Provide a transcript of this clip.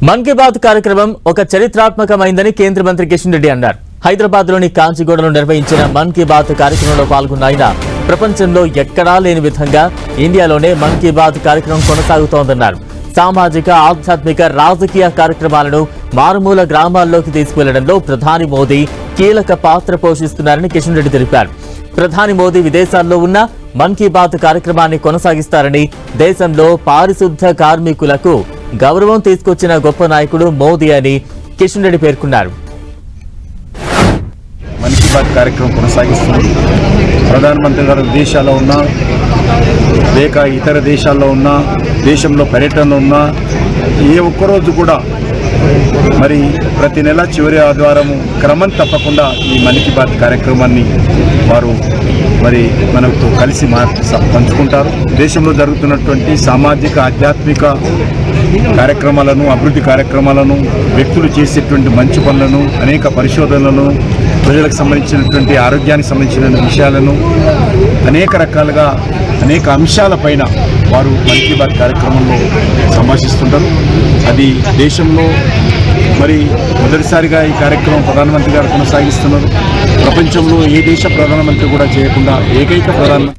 మన్ కీ బాత్ కార్యక్రమం ఒక చరిత్రాత్మకమైందని కేంద్ర మంత్రి కిషన్ రెడ్డి అన్నారు. హైదరాబాద్లోని కాంచీగూడలో నిర్వహించిన మన్ కీ బాత్ కార్యక్రమంలో పాల్గొన్న ఆయన ప్రపంచంలో ఎక్కడా లేని విధంగా ఇండియాలోనే మన్ కీ బాత్ కార్యక్రమం కొనసాగుతోందన్నారు. సామాజిక, ఆధ్యాత్మిక, రాజకీయ కార్యక్రమాలను మారుమూల గ్రామాల్లోకి తీసుకువెళ్లడంలో ప్రధాని మోదీ కీలక పాత్ర పోషిస్తున్నారని కిషన్ రెడ్డి తెలిపారు. ప్రధాని మోదీ విదేశాల్లో ఉన్న మన్ కీ బాత్ కార్యక్రమాన్ని కొనసాగిస్తారని, దేశంలో పారిశుద్ధ కార్మికులకు గౌరవం తీసుకొచ్చిన గొప్ప నాయకుడు మోదీ అని కిషన్ రెడ్డి పేర్కొన్నారు. మన్ కీ బాత్ కార్యక్రమం కొనసాగిస్తున్నారు. ప్రధానమంత్రి గారు విదేశాల్లో ఉన్నా లేక ఇతర దేశాల్లో ఉన్నా, దేశంలో పర్యటనలో ఉన్నా ఏ ఒక్కరోజు కూడా మరి ప్రతి నెల చివరి ఆదివారము క్రమం తప్పకుండా ఈ మన్ కీ బాత్ కార్యక్రమాన్ని వారు మరి మనతో కలిసి పంచుకుంటారు. దేశంలో జరుగుతున్నటువంటి సామాజిక, ఆధ్యాత్మిక కార్యక్రమాలను, అభివృద్ధి కార్యక్రమాలను, వ్యక్తులు చేసేటువంటి మంచి పనులను, అనేక పరిశోధనలను, ప్రజలకు సంబంధించినటువంటి ఆరోగ్యానికి సంబంధించిన విషయాలను అనేక రకాలుగా అనేక అంశాలపైన వారు మన్ కీ బాత్ కార్యక్రమంలో సంభాషిస్తుంటారు. అది దేశంలో మరి మొదటిసారిగా ఈ కార్యక్రమం ప్రధానమంత్రి గారు కొనసాగిస్తున్నారు. ప్రపంచంలో ఏ దేశ ప్రధానమంత్రి కూడా చేయకుండా ఏకైక ప్రధానమంత్రి